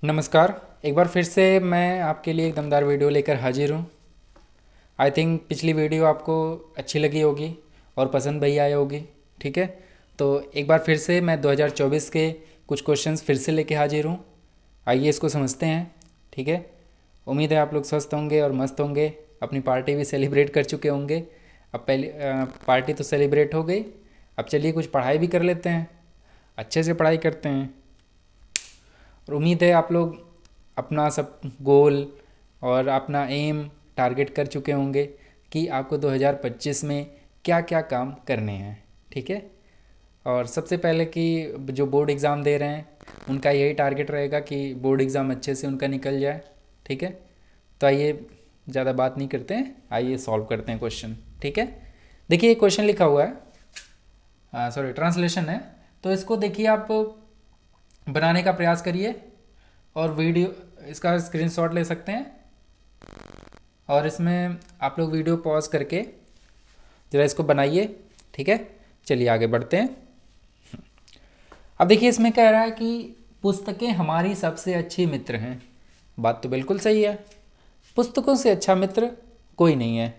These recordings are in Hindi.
नमस्कार। एक बार फिर से मैं आपके लिए एक दमदार वीडियो लेकर हाजिर हूँ। आई थिंक पिछली वीडियो आपको अच्छी लगी होगी और पसंद भी आई होगी। ठीक है, तो एक बार फिर से मैं 2024 के कुछ क्वेश्चंस फिर से लेके हाजिर हूँ। आइए इसको समझते हैं। ठीक है, उम्मीद है आप लोग स्वस्थ होंगे और मस्त होंगे। अपनी पार्टी भी सेलिब्रेट कर चुके होंगे। अब पहले पार्टी तो सेलिब्रेट हो गई, अब चलिए कुछ पढ़ाई भी कर लेते हैं। अच्छे से पढ़ाई करते हैं और उम्मीद है आप लोग अपना सब गोल और अपना एम टारगेट कर चुके होंगे कि आपको 2025 में क्या क्या काम करने हैं। ठीक है, और सबसे पहले कि जो बोर्ड एग्ज़ाम दे रहे हैं उनका यही टारगेट रहेगा कि बोर्ड एग्ज़ाम अच्छे से उनका निकल जाए। ठीक है, तो आइए ज़्यादा बात नहीं करते हैं, आइए सॉल्व करते हैं क्वेश्चन। ठीक है, देखिए एक क्वेश्चन लिखा हुआ है, सॉरी ट्रांसलेशन है, तो इसको देखिए आप बनाने का प्रयास करिए और वीडियो इसका स्क्रीनशॉट ले सकते हैं और इसमें आप लोग वीडियो पॉज करके ज़रा इसको बनाइए। ठीक है, चलिए आगे बढ़ते हैं। अब देखिए इसमें कह रहा है कि पुस्तकें हमारी सबसे अच्छी मित्र हैं। बात तो बिल्कुल सही है, पुस्तकों से अच्छा मित्र कोई नहीं है,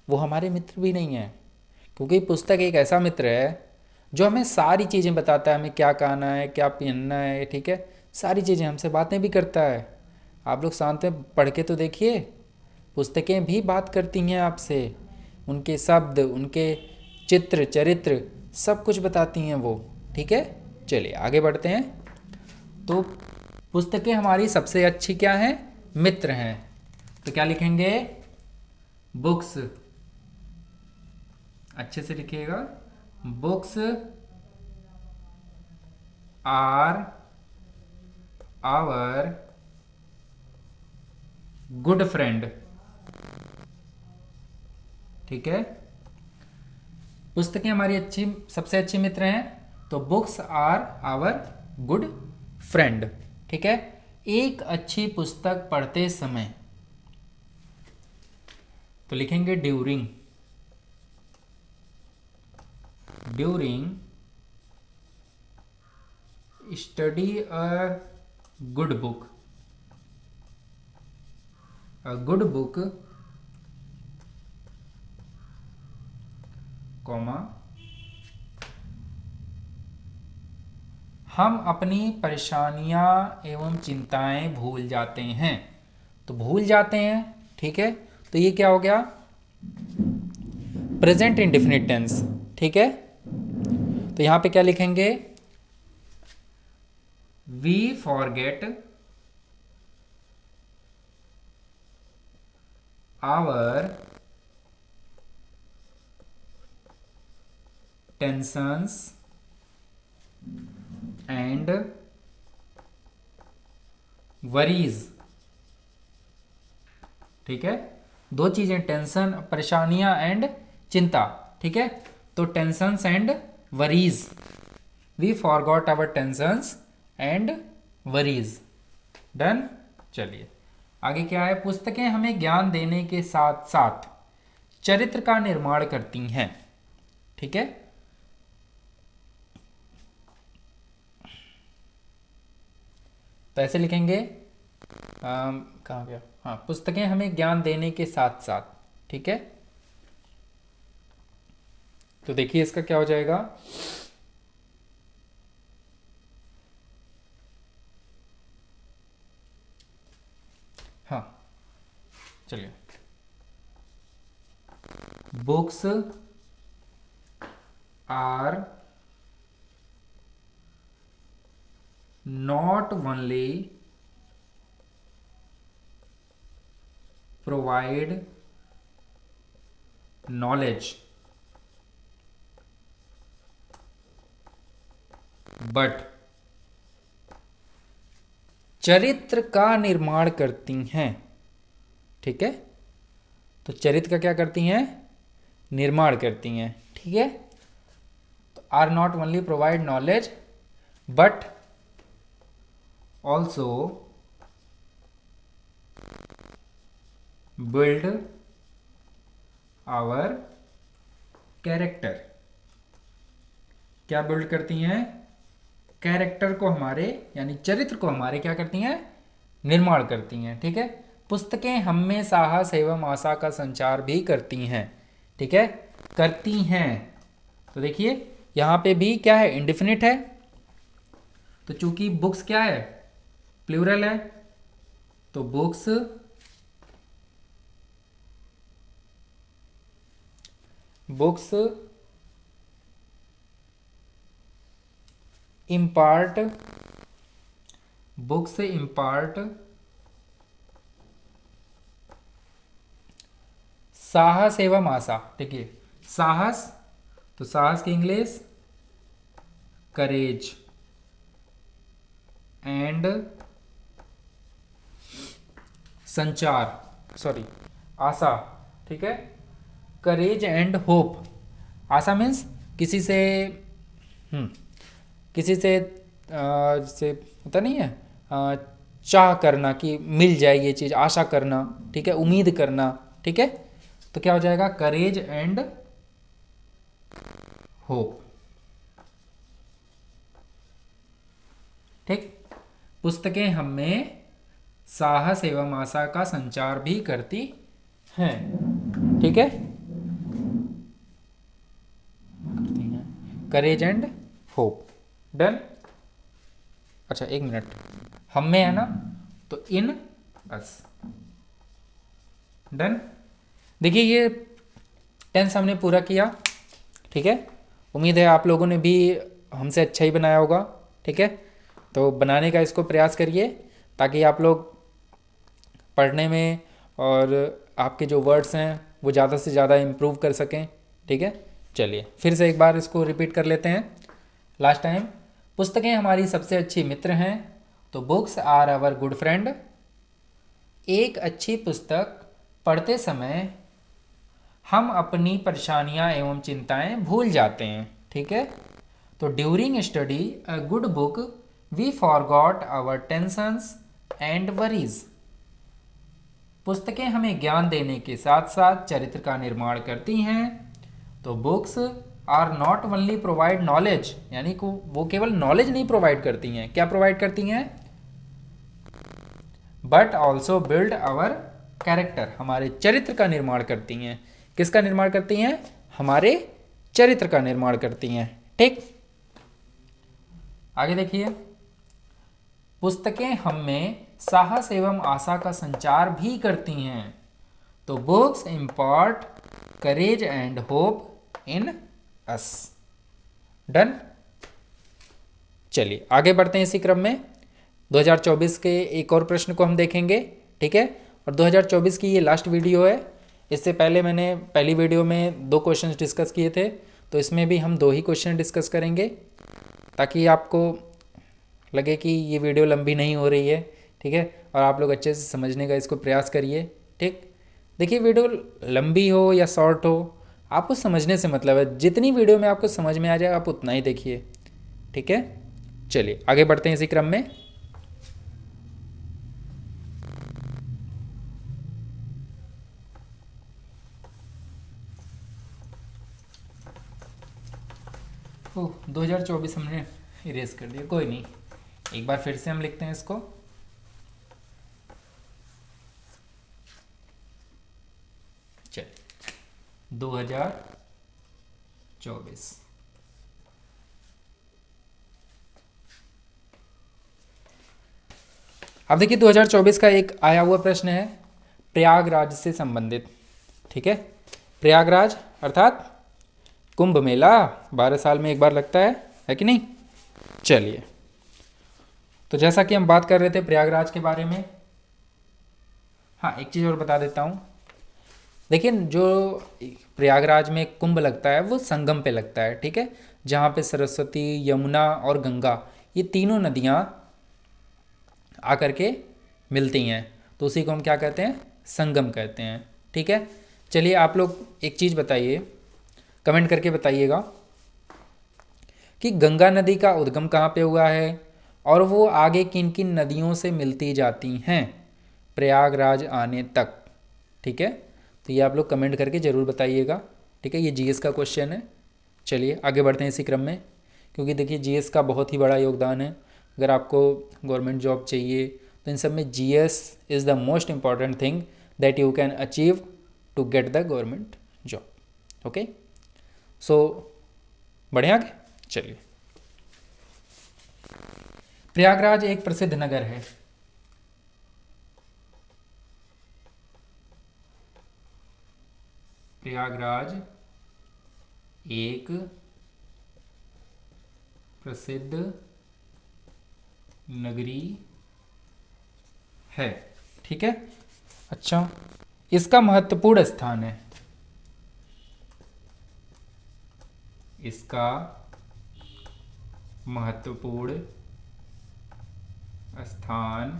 वो हमारे मित्र भी नहीं है, क्योंकि पुस्तक एक ऐसा मित्र है जो हमें सारी चीज़ें बताता है, हमें क्या खाना है, क्या पहनना है। ठीक है, सारी चीज़ें, हमसे बातें भी करता है। आप लोग शांत में पढ़ के तो देखिए, पुस्तकें भी बात करती हैं आपसे, उनके शब्द, उनके चित्र, चरित्र सब कुछ बताती हैं वो। ठीक है, चलिए आगे बढ़ते हैं। तो पुस्तकें हमारी सबसे अच्छी क्या हैं? मित्र हैं। तो क्या लिखेंगे? बुक्स। अच्छे से लिखिएगा, books are our good friend. ठीक है, पुस्तकें हमारी अच्छी सबसे अच्छी मित्र हैं, तो books are our good friend. ठीक है, एक अच्छी पुस्तक पढ़ते समय तो लिखेंगे during. During study a good book. A good book comma हम अपनी परेशानियां एवं चिंताएं भूल जाते हैं। तो भूल जाते हैं। ठीक है, तो ये क्या हो गया? Present indefinite tense. ठीक है, तो यहां पे क्या लिखेंगे? We forget our tensions and worries. ठीक है, दो चीजें, टेंशन परेशानियां एंड चिंता। ठीक है, तो tensions and worries, we forgot our tensions and worries. Done. चलिए आगे क्या है? पुस्तकें हमें ज्ञान देने के साथ साथ चरित्र का निर्माण करती हैं। ठीक है, तो ऐसे लिखेंगे, कहाँ गया? हाँ, पुस्तकें हमें ज्ञान देने के साथ साथ। ठीक है, तो देखिए इसका क्या हो जाएगा? हाँ, चलिए, books are not only provide knowledge but चरित्र का निर्माण करती हैं। ठीक है, तो चरित्र का क्या करती हैं? निर्माण करती हैं। ठीक है, तो are not only provide knowledge but also build our character. क्या बिल्ड करती हैं? कैरेक्टर को हमारे, यानी चरित्र को हमारे क्या करती हैं? निर्माण करती हैं। ठीक है, पुस्तकें हम में साहस एवं आशा का संचार भी करती हैं। ठीक है, करती हैं। तो देखिए यहाँ पे भी क्या है, इंडेफिनिट है, तो चूंकि बुक्स क्या है, प्लूरल है, तो बुक्स इम्पार्ट साहस एवं आशा। देखिए साहस, तो साहस की इंग्लिश करेज एंड संचार, सॉरी आशा। ठीक है, courage and hope. Asha means किसी से जैसे होता नहीं है, चाह करना कि मिल जाए ये चीज़, आशा करना। ठीक है, उम्मीद करना। ठीक है, तो क्या हो जाएगा, करेज एंड होप। ठीक, पुस्तकें हमें साहस एवं आशा का संचार भी करती हैं। ठीक है, करेज एंड होप। डन। अच्छा एक मिनट, हम में है ना, तो इन अस। डन। देखिए ये टेंस हमने पूरा किया। ठीक है, उम्मीद है आप लोगों ने भी हमसे अच्छा ही बनाया होगा। ठीक है, तो बनाने का इसको प्रयास करिए ताकि आप लोग पढ़ने में और आपके जो वर्ड्स हैं वो ज़्यादा से ज़्यादा इम्प्रूव कर सकें। ठीक है, चलिए फिर से एक बार इसको रिपीट कर लेते हैं लास्ट टाइम। पुस्तकें हमारी सबसे अच्छी मित्र हैं, तो books are our good friend. एक अच्छी पुस्तक पढ़ते समय हम अपनी परेशानियां एवं चिंताएं भूल जाते हैं। ठीक है, तो during study a good book we forgot our tensions and worries. पुस्तकें हमें ज्ञान देने के साथ साथ चरित्र का निर्माण करती हैं। तो books are not only provide knowledge, यानी कि वो केवल नॉलेज नहीं प्रोवाइड करती हैं, क्या प्रोवाइड करती हैं, but also build our character, हमारे चरित्र का निर्माण करती हैं। किसका निर्माण करती हैं, हमारे चरित्र का निर्माण करती हैं। ठीक, आगे देखिए, पुस्तकें हमें साहस एवं आशा का संचार भी करती हैं। तो books impart courage and hope in us. Done. चलिए आगे बढ़ते हैं इसी क्रम में। 2024 के एक और प्रश्न को हम देखेंगे। ठीक है, और 2024 की ये लास्ट वीडियो है। इससे पहले मैंने पहली वीडियो में 2 क्वेश्चन डिस्कस किए थे, तो इसमें भी हम 2 ही क्वेश्चन डिस्कस करेंगे ताकि आपको लगे कि ये वीडियो लंबी नहीं हो रही है। ठीक है, और आप लोग अच्छे से समझने का इसको प्रयास करिए। ठीक, देखिए वीडियो लंबी हो या शॉर्ट हो, आपको समझने से मतलब है। जितनी वीडियो में आपको समझ में आ जाए आप उतना ही देखिए। ठीक है, चलिए आगे बढ़ते हैं इसी क्रम में। ओह 2024 हमने इरेज कर दिया, कोई नहीं, एक बार फिर से हम लिखते हैं इसको। चल 2024। अब देखिए 2024 का एक आया हुआ प्रश्न है प्रयागराज से संबंधित। ठीक है, प्रयागराज अर्थात कुंभ मेला 12 साल में एक बार लगता है कि नहीं। चलिए, तो जैसा कि हम बात कर रहे थे प्रयागराज के बारे में, हाँ एक चीज़ और बता देता हूँ। देखिए जो प्रयागराज में कुंभ लगता है वो संगम पे लगता है। ठीक है, जहाँ पे सरस्वती, यमुना और गंगा ये तीनों नदियाँ आकर के मिलती हैं, तो उसी को हम क्या कहते हैं, संगम कहते हैं। ठीक है, चलिए आप लोग एक चीज़ बताइए, कमेंट करके बताइएगा कि गंगा नदी का उद्गम कहाँ पे हुआ है और वो आगे किन किन नदियों से मिलती जाती हैं प्रयागराज आने तक। ठीक है, तो ये आप लोग कमेंट करके ज़रूर बताइएगा। ठीक है, ये जीएस का क्वेश्चन है। चलिए आगे बढ़ते हैं इसी क्रम में, क्योंकि देखिए जीएस का बहुत ही बड़ा योगदान है। अगर आपको गवर्नमेंट जॉब चाहिए तो इन सब में GS is the most important thing that you can achieve to get the government job. Okay, so बढ़े आगे चलिए। प्रयागराज एक प्रसिद्ध नगर है। प्रयागराज एक प्रसिद्ध नगरी है, ठीक है। अच्छा, इसका महत्वपूर्ण स्थान है, इसका महत्वपूर्ण स्थान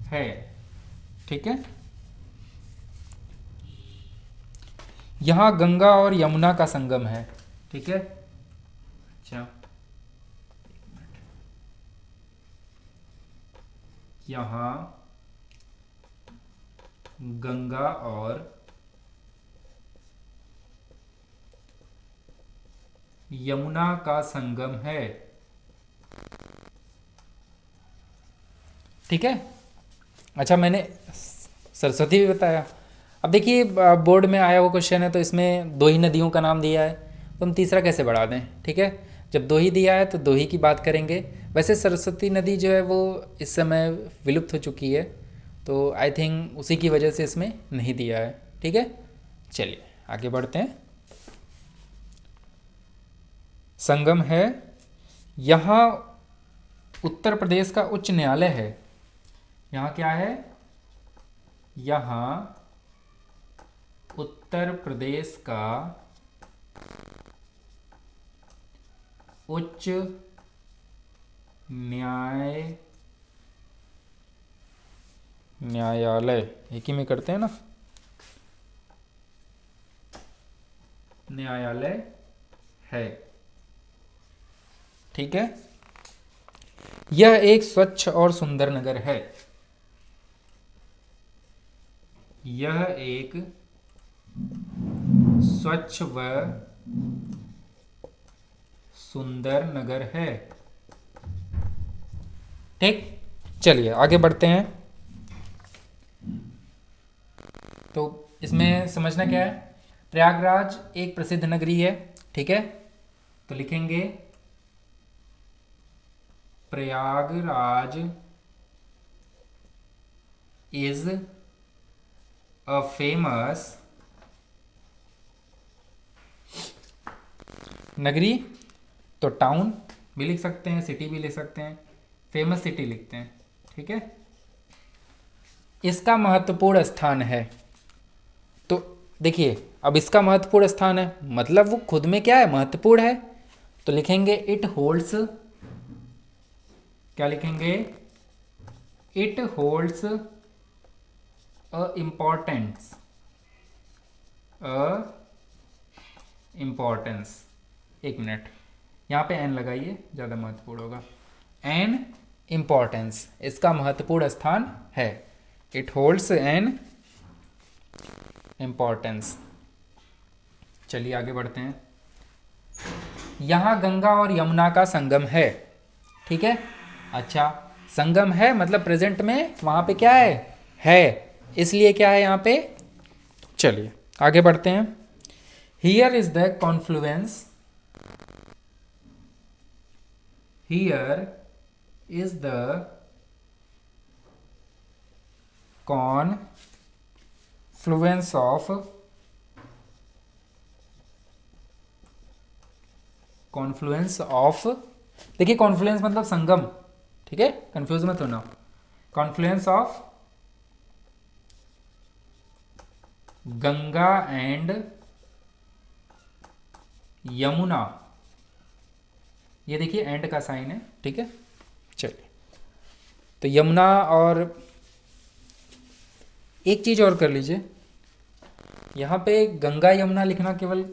है, ठीक है। यहां गंगा और यमुना का संगम है, ठीक है। अच्छा, यहां गंगा और यमुना का संगम है, ठीक है। अच्छा, मैंने सरस्वती भी बताया। अब देखिए बोर्ड में आया हुआ क्वेश्चन है तो इसमें दो ही नदियों का नाम दिया है, तो हम तीसरा कैसे बढ़ा दें, ठीक है। जब दो ही दिया है तो दो ही की बात करेंगे। वैसे सरस्वती नदी जो है वो इस समय विलुप्त हो चुकी है, तो आई थिंक उसी की वजह से इसमें नहीं दिया है, ठीक है। चलिए आगे बढ़ते हैं। संगम है, यहाँ उत्तर प्रदेश का उच्च न्यायालय है। यहाँ क्या है, यहाँ उत्तर प्रदेश का उच्च न्यायालय, एक ही में करते हैं ना, न्यायालय है, ठीक है। यह एक स्वच्छ और सुंदर नगर है। यह एक स्वच्छ व सुंदर नगर है, ठीक। चलिए आगे बढ़ते हैं। तो इसमें समझना क्या है, प्रयागराज एक प्रसिद्ध नगरी है, ठीक है। तो लिखेंगे प्रयागराज इज अ फेमस नगरी, तो टाउन भी लिख सकते हैं, सिटी भी लिख सकते हैं, फेमस सिटी लिखते हैं, ठीक है। इसका महत्वपूर्ण स्थान है, तो देखिए अब इसका महत्वपूर्ण स्थान है मतलब वो खुद में क्या है, महत्वपूर्ण है, तो लिखेंगे इट होल्ड्स, क्या लिखेंगे, इट होल्ड्स अ इम्पोर्टेंस, एक मिनट यहाँ पे एन लगाइए, ज़्यादा महत्वपूर्ण होगा। एन इम्पोर्टेंस, इसका महत्वपूर्ण स्थान है, इट होल्ड्स एन इम्पोर्टेंस। चलिए आगे बढ़ते हैं। यहाँ गंगा और यमुना का संगम है, ठीक है। अच्छा, संगम है मतलब प्रेजेंट में वहाँ पे क्या है, इसलिए क्या है यहाँ पे। चलिए आगे बढ़ते हैं। Here is the Confluence, here is the Confluence of, Confluence of, देखिए कॉन्फ्लुएंस मतलब संगम, ठीक है, कंफ्यूज मत होना। Confluence of Ganga and Yamuna, ये देखिए एंड का साइन है, ठीक है। चलिए, तो यमुना, और एक चीज और कर लीजिए, यहाँ पे गंगा यमुना लिखना केवल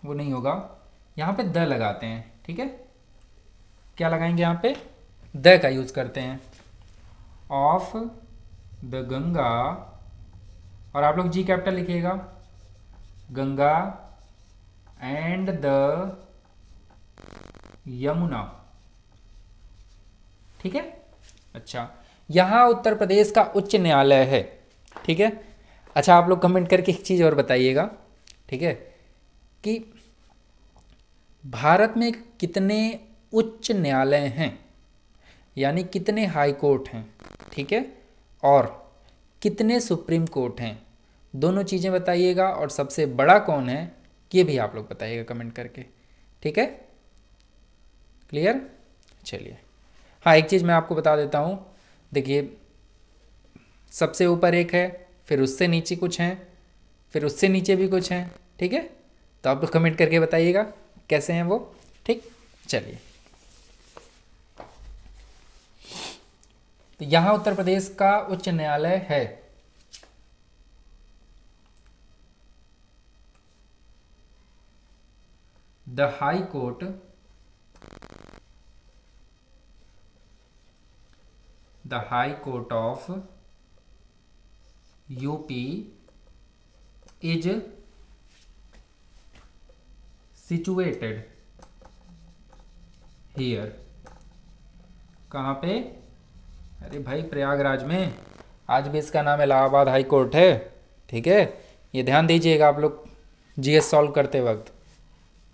वो नहीं होगा, यहाँ पे द लगाते हैं, ठीक है। क्या लगाएंगे, यहाँ पे द का यूज करते हैं, ऑफ द गंगा, और आप लोग जी कैपिटल लिखिएगा, गंगा एंड द यमुना, ठीक है। अच्छा, यहाँ उत्तर प्रदेश का उच्च न्यायालय है, ठीक है। अच्छा, आप लोग कमेंट करके एक चीज़ और बताइएगा, ठीक है, कि भारत में कितने उच्च न्यायालय हैं, यानी कितने हाई कोर्ट हैं, ठीक है, और कितने सुप्रीम कोर्ट हैं, दोनों चीज़ें बताइएगा। और सबसे बड़ा कौन है ये भी आप लोग बताइएगा कमेंट करके, ठीक है। क्लियर? चलिए, हाँ, एक चीज़ मैं आपको बता देता हूँ। देखिए, सबसे ऊपर एक है, फिर उससे नीचे कुछ हैं, फिर उससे नीचे भी कुछ हैं, ठीक है। तो आप लोग कमेंट करके बताइएगा कैसे हैं वो, ठीक। चलिए, तो यहाँ उत्तर प्रदेश का उच्च न्यायालय है। The high court, the high court of UP is situated here. कहाँ पे? अरे भाई, प्रयागराज में। आज भी इसका नाम इलाहाबाद हाई कोर्ट है, ठीक है। ये ध्यान दीजिएगा आप लोग जीएस सॉल्व करते वक्त,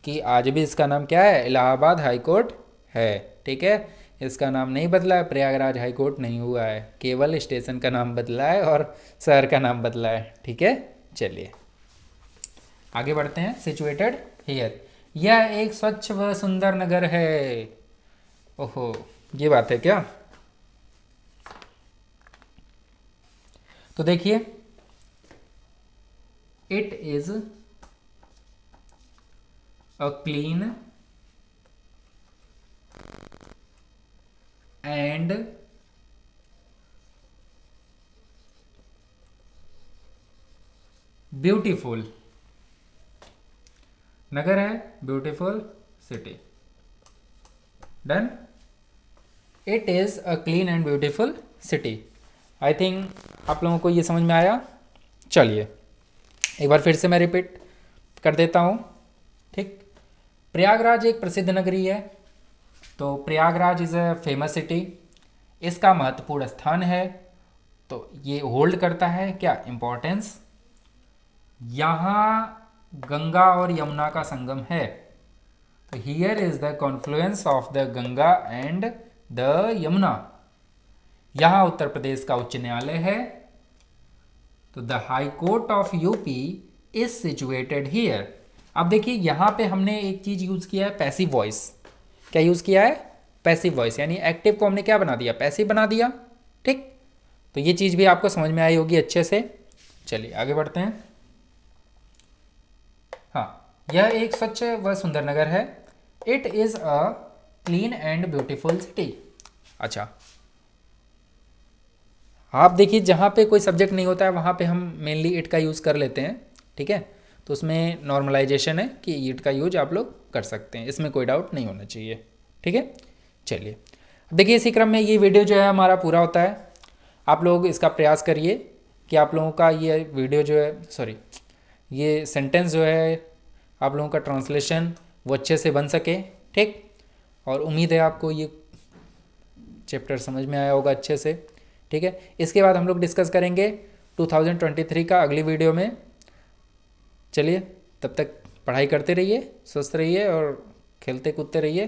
कि आज भी इसका नाम क्या है? इलाहाबाद हाई कोर्ट है, ठीक है। इसका नाम नहीं बदला है, प्रयागराज हाई कोर्ट नहीं हुआ है, केवल स्टेशन का नाम बदला है और शहर का नाम बदला है, ठीक है। चलिए, आगे बढ़ते हैं। सिचुएटेड हियर, यह एक स्वच्छ व सुंदर नगर है। ओहो, ये बात है क्या? तो देखिए, it is a clean and beautiful नगर है, beautiful city. Done. It is a clean and beautiful city. I think आप लोगों को ये समझ में आया। चलिए, एक बार फिर से मैं रिपीट कर देता हूँ, ठीक। प्रयागराज एक प्रसिद्ध नगरी है, तो Prayagraj is a famous city. इसका महत्वपूर्ण स्थान है, तो ये होल्ड करता है क्या? इम्पोर्टेंस। यहाँ गंगा और यमुना का संगम है, तो here is the Confluence of the Ganga and the Yamuna. यहाँ उत्तर प्रदेश का उच्च न्यायालय है, तो the high court of UP is situated here. अब देखिए, यहाँ पे हमने एक चीज यूज किया है, पैसिव वॉइस। क्या यूज किया है? पैसिव वॉइस, यानी एक्टिव को हमने क्या बना दिया? पैसिव बना दिया, ठीक। तो ये चीज भी आपको समझ में आई होगी अच्छे से। चलिए, आगे बढ़ते हैं। हाँ, यह एक स्वच्छ व सुंदर नगर है। It is a clean and beautiful city. अच्छा, आप देखिए, जहाँ पे कोई सब्जेक्ट नहीं होता है वहाँ पे हम मेनली इट का यूज़ कर लेते हैं, ठीक है। तो उसमें नॉर्मलाइजेशन है कि इट का यूज आप लोग कर सकते हैं, इसमें कोई डाउट नहीं होना चाहिए, ठीक है। चलिए, अब देखिए, इसी क्रम में ये वीडियो जो है हमारा पूरा होता है। आप लोग इसका प्रयास करिए कि आप लोगों का ये वीडियो जो है, ये सेंटेंस जो है, आप लोगों का ट्रांसलेशन वो अच्छे से बन सके, ठीक। और उम्मीद है आपको ये चैप्टर समझ में आया होगा अच्छे से, ठीक है। इसके बाद हम लोग डिस्कस करेंगे 2023 का अगली वीडियो में। चलिए, तब तक पढ़ाई करते रहिए, स्वस्थ रहिए और खेलते कूदते रहिए,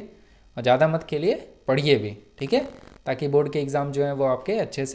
और ज़्यादा मत खेलिए, पढ़िए भी, ठीक है, ताकि बोर्ड के एग्ज़ाम जो हैं वो आपके अच्छे से